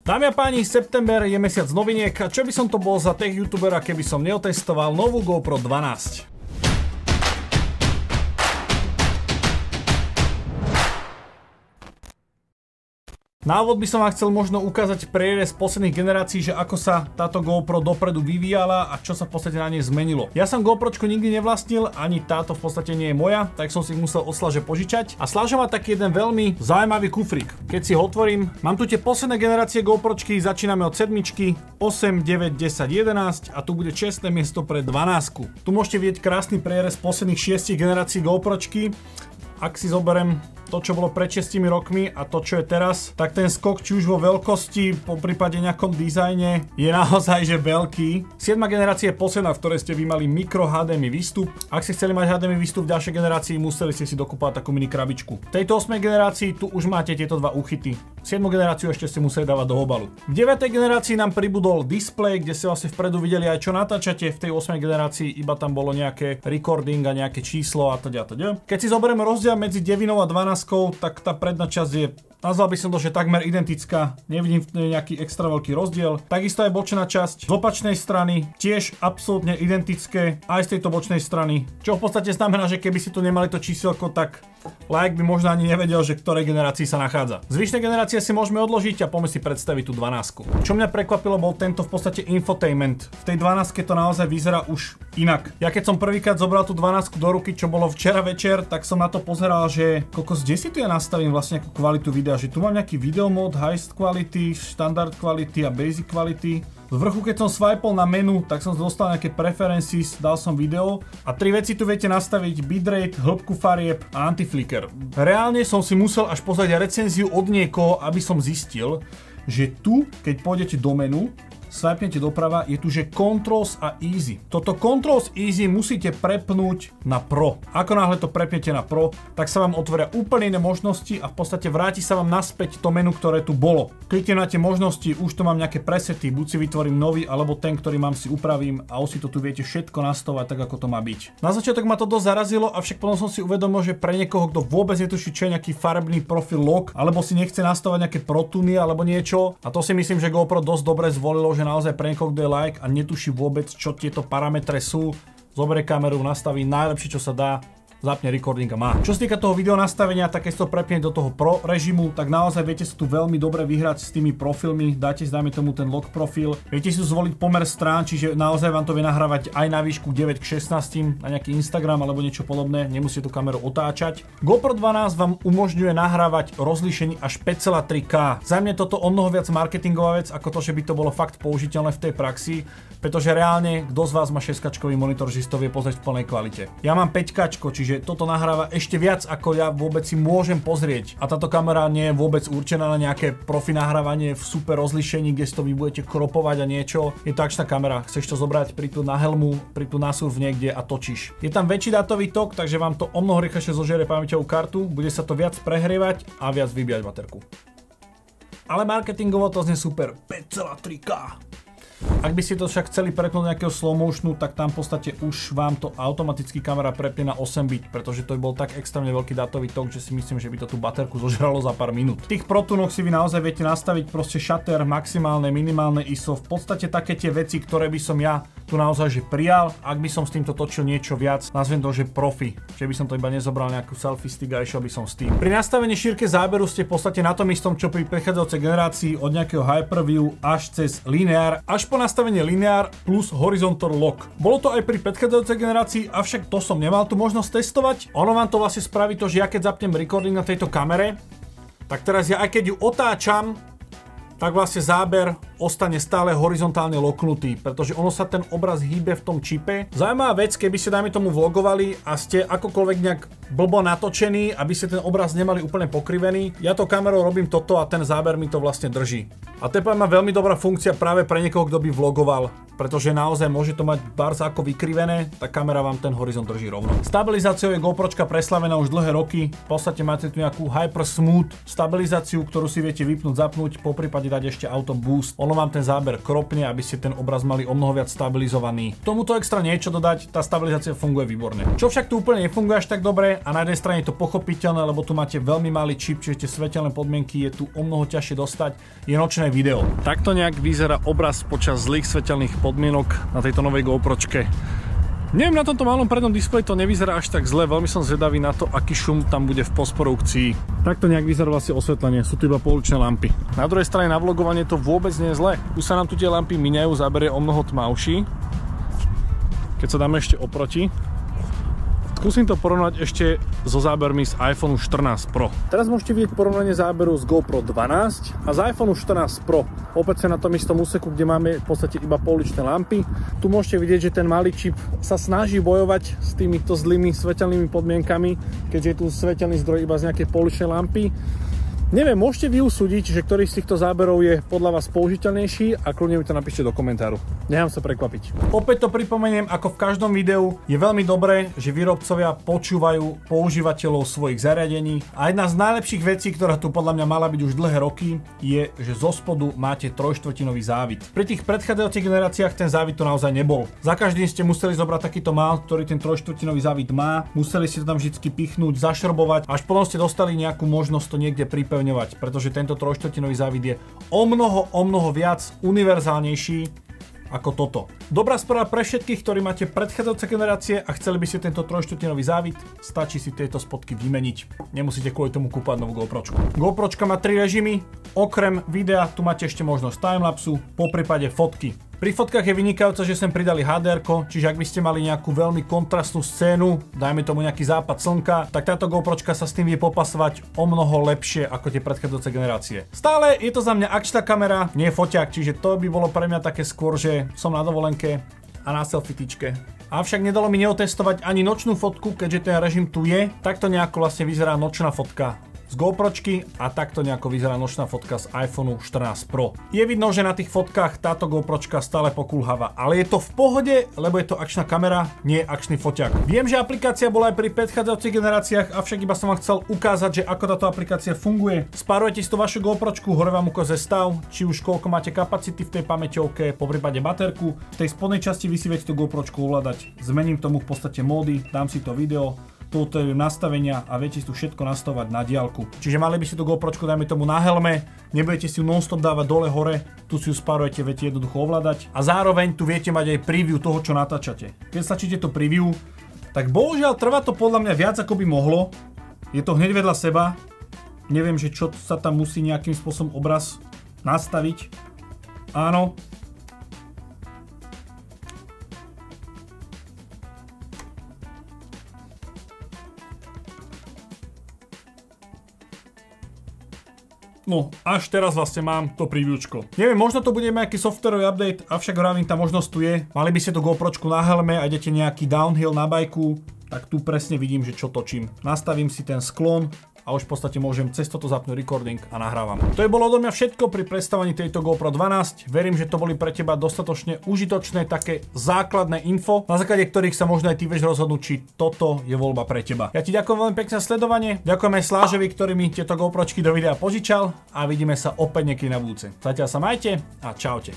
Dámy a páni, september je mesiac noviniek a čo by som to bol za tech youtubera, keby som neotestoval novú GoPro 12. Na úvod by som vám chcel možno ukázať prierez posledných generácií, že ako sa táto GoPro dopredu vyvíjala a čo sa v podstate na nej zmenilo. Ja som GoPročku nikdy nevlastnil, ani táto v podstate nie je moja, tak som si ich musel od Slaže požičať. A Slaža má taký jeden veľmi zaujímavý kufrík. Keď si ho otvorím, mám tu tie posledné generácie GoPročky, začíname od 7, 8, 9, 10, 11 a tu bude čestné miesto pre 12. Tu môžete vidieť krásny prierez posledných 6 generácií GoPročky. Ak si zoberiem to, čo bolo pred 6 rokmi a to, čo je teraz, tak ten skok, či už vo veľkosti, po prípade nejakom dizajne, je naozaj že veľký. 7. generácia je posledná, v ktorej ste vy mali mikro HDMI výstup. Ak ste chceli mať HDMI výstup v ďalšej generácii, museli ste si dokúpať takú mini krabičku. V tejto 8. generácii tu už máte tieto dva úchyty. 7. generáciu ešte ste museli dávať do obalu. V 9. generácii nám pribudol displej, kde ste vlastne vpredu videli aj čo natáčate. V tej 8. generácii iba tam bolo nejaké recording a nejaké číslo a teda. Keď si zoberieme rozdiel medzi 9 a 12, tak tá predná časť je, nazval by som to, že takmer identická, nevidím nejaký extra veľký rozdiel. Takisto aj bočná časť z opačnej strany, tiež absolútne identické aj z tejto bočnej strany, čo v podstate znamená, že keby si tu nemali to číselko, tak like by možno ani nevedel, že v ktorej generácii sa nachádza. Zvyšné generácie si môžeme odložiť a poďme si predstaviť tú 12. Čo mňa prekvapilo, bol tento v podstate infotainment. V tej 12 to naozaj vyzerá už inak. Ja keď som prvýkrát zobral tú 12 do ruky, čo bolo včera večer, tak som na to pozeral, že kokos, kde si tu ja nastavím vlastne nejakú kvalitu videa, že tu mám nejaký video mod, highest quality, standard quality a basic quality. Z vrchu, keď som swipeol na menu, tak som dostal nejaké preferences, dal som video a 3 veci tu viete nastaviť: bitrate, hĺbku farieb a anti-flicker. Reálne som si musel až pozrieť recenziu od niekoho, aby som zistil, že tu, keď pôjdete do menu, swipnete doprava, je tu, že Controls a Easy. Toto Controls Easy musíte prepnúť na Pro. Ako náhle to prepnete na Pro, tak sa vám otvoria úplne iné možnosti a v podstate vráti sa vám naspäť to menu, ktoré tu bolo. Kliknete na tie možnosti, už tu mám nejaké presety, buď si vytvorím nový, alebo ten, ktorý mám, si upravím a už si to tu viete všetko nastavovať tak, ako to má byť. Na začiatok ma to dosť zarazilo, avšak potom som si uvedomil, že pre niekoho, kto vôbec netuší, čo je nejaký farebný profil lock, alebo si nechce nastavovať nejaké protuny alebo niečo, a to si myslím, že GoPro dosť dobre zvolilo, že naozaj pre niekoho, kto je like a netuší vôbec, čo tieto parametre sú, zoberie kameru, nastaví najlepšie, čo sa dá, zapne recording a má. Čo sa týka toho video nastavenia, tak keď to prepne do toho Pro režimu, tak naozaj viete sa tu veľmi dobre vyhrať s tými profilmi, dáte si, dajme tomu, ten lock profil, viete si tu zvoliť pomer strán, čiže naozaj vám to vie nahrávať aj na výšku 9:16 na nejaký Instagram alebo niečo podobné, nemusíte tú kameru otáčať. GoPro 12 vám umožňuje nahrávať rozlíšenie až 5,3K. Za mňa toto o mnoho viac marketingová vec, ako to, že by to bolo fakt použiteľné v tej praxi, pretože reálne kto z vás má 6K monitor, že si to vie pozrieť v plnej kvalite. Ja mám 5K, čiže toto nahráva ešte viac, ako ja vôbec si môžem pozrieť. A táto kamera nie je vôbec určená na nejaké profi nahrávanie v super rozlíšení, kde si to vy budete kropovať a niečo. Je to akčná kamera, chceš to zobrať, pripnúť na helmu, pripnúť na surf niekde a točíš. Je tam väčší dátový tok, takže vám to o mnoho rýchlejšie zožerie pamäťovú kartu, bude sa to viac prehrievať a viac vybíjať baterku. Ale marketingovo to znie super, 5,3K. Ak by ste to však chceli prepnúť nejakého slow motionu, tak tam v podstate už vám to automaticky kamera prepne na 8 bit, pretože to by bol tak extrémne veľký dátový tok, že si myslím, že by to tú baterku zožralo za pár minút. V tých protunoch si vy naozaj viete nastaviť proste shutter, maximálne, minimálne ISO, v podstate také tie veci, ktoré by som ja tu naozaj že prijal. Ak by som s týmto točil niečo viac, nazvem to, že profi, že by som to iba nezobral nejakú selfie stick a išiel by som s tým. Pri nastavení šírke záberu ste v podstate na tom istom, čo pri predchádzajúcej generácii, od nejakého hyperview až cez linear, až po nastavenie linear plus horizontal lock. Bolo to aj pri predchádzajúcej generácii, avšak to som nemal tu možnosť testovať. Ono vám to vlastne spraví to, že ja keď zapnem recording na tejto kamere, tak teraz ja aj keď ju otáčam, tak vlastne záber ostane stále horizontálne loknutý, pretože ono sa ten obraz hýbe v tom čipe. Zaujímavá vec, keby ste dajme tomu vlogovali a ste akokoľvek nejak blbo natočený, aby ste ten obraz nemali úplne pokrivený, ja to kamerou robím toto a ten záber mi to vlastne drží. A to je má veľmi dobrá funkcia práve pre niekoho, kto by vlogoval. pretože naozaj môže to mať bars ako vykrivené, tá kamera vám ten horizont drží rovno. Stabilizáciou je GoPročka preslavená už dlhé roky, v podstate máte tu nejakú Hyper Smooth stabilizáciu, ktorú si viete vypnúť, zapnúť, poprípade dať ešte Auto Boost. Ono vám ten záber kropne, aby ste ten obraz mali o mnoho viac stabilizovaný. Tomuto extra niečo dodať, tá stabilizácia funguje výborne. Čo však tu úplne nefunguje až tak dobre a na jednej strane je to pochopiteľné, lebo tu máte veľmi malý čip, čiže tie svetelné podmienky je tu o mnoho ťažšie dostať, je nočné video. Takto nejak vyzerá obraz počas zlých svetelných podmienok na tejto novej GoPročke. Neviem, na tomto malom prednom displeji to nevyzerá až tak zle, veľmi som zvedavý na to, aký šum tam bude v postprodukcii. Takto nejak vyzerá vlastne osvetlenie, sú tu iba pouličné lampy. Na druhej strane na vlogovanie to vôbec nie je zle. Tu sa nám tu tie lampy miňajú, záber je o mnoho tmavší. Keď sa dáme ešte oproti. Skúsim to porovnať ešte so zábermi z iPhone 14 Pro. Teraz môžete vidieť porovnanie záberu z GoPro 12 a z iPhone 14 Pro. Opäť sa na tom istom úseku, kde máme v podstate iba pouličné lampy. Tu môžete vidieť, že ten malý čip sa snaží bojovať s týmito zlými svetelnými podmienkami, keďže je tu svetelný zdroj iba z nejakej pouličnej lampy. Neviem, môžete vy usúdiť, že ktorý z týchto záberov je podľa vás použiteľnejší a kľudne mi to napíšte do komentáru. Nechám sa prekvapiť. Opäť to pripomeniem, ako v každom videu, je veľmi dobré, že výrobcovia počúvajú používateľov svojich zariadení a jedna z najlepších vecí, ktorá tu podľa mňa mala byť už dlhé roky, je, že zo spodu máte 3/4 závit. Pri tých predchádzajúcich generáciách ten závit to naozaj nebol. Za každým ste museli zobrať takýto mount, ktorý ten 3/4 závit má, museli ste to tam vždy pichnúť, zašrobovať, až potom ste dostali nejakú možnosť to niekde pripevňovať, pretože tento 3/4 závit je o mnoho viac univerzálnejší ako toto. Dobrá správa pre všetkých, ktorí máte predchádzajúce generácie a chceli by ste tento 3/4 závit, stačí si tieto spotky vymeniť. Nemusíte kvôli tomu kúpať novú GoPročku. GoPročka má 3 režimy, okrem videa tu máte ešte možnosť timelapsu, poprípade fotky. Pri fotkách je vynikajúce, že sem pridali HDR-ko, čiže ak by ste mali nejakú veľmi kontrastnú scénu, dajme tomu nejaký západ slnka, tak táto GoPročka sa s tým vie popasovať o mnoho lepšie ako tie predchádzajúce generácie. Stále je to za mňa akčná kamera, nie foťák, čiže to by bolo pre mňa také skôr, že som na dovolenke a na selfietičke. Avšak nedalo mi neotestovať ani nočnú fotku, keďže ten režim tu je, takto nejako vlastne vyzerá nočná fotka z GoPročky a takto nejako vyzerá nočná fotka z iPhone 14 Pro. Je vidno, že na tých fotkách táto GoPročka stále pokulháva, ale je to v pohode, lebo je to akčná kamera, nie akčný foťák. Viem, že aplikácia bola aj pri predchádzajúcich generáciách, avšak iba som vám chcel ukázať, že ako táto aplikácia funguje. Spárujete si tú vašu GoPročku, hore vám ukazuje stav, či už koľko máte kapacity v tej pamäťovke, poprípade baterku. V tej spodnej časti vy si viete tú GoPročku ovládať. Zmením tomu v podstate módy, dám si to video, toto je nastavenia a viete si tu všetko nastavovať na diaľku. Čiže mali by ste tú GoPročku, dajme tomu na helme, nebudete si ju non-stop dávať dole hore, tu si ju spárujete, viete jednoducho ovládať a zároveň tu viete mať aj preview toho, čo natáčate. Keď stačíte to preview, tak bohužiaľ trvá to podľa mňa viac ako by mohlo. Je to hneď vedľa seba. Neviem, že čo sa tam musí nejakým spôsobom obraz nastaviť. Áno. No, až teraz vlastne mám to previewčko. Neviem, možno to bude nejaký softwarový update, avšak hlavne tá možnosť tu je. Mali by ste tú GoPročku na helme a idete nejaký downhill na bajku, tak tu presne vidím, že čo točím. Nastavím si ten sklon a už v podstate môžem cez toto zapnúť recording a nahrávam. To je bolo odo mňa všetko pri predstavení tejto GoPro 12. Verím, že to boli pre teba dostatočne užitočné, také základné info, na základe ktorých sa možno aj ty vieš rozhodnúť, či toto je voľba pre teba. Ja ti ďakujem veľmi pekne za sledovanie, ďakujem aj Slážovi, ktorý mi tieto GoPročky do videa požičal a vidíme sa opäť niekedy na budúce. Zatiaľ sa majte a čaute.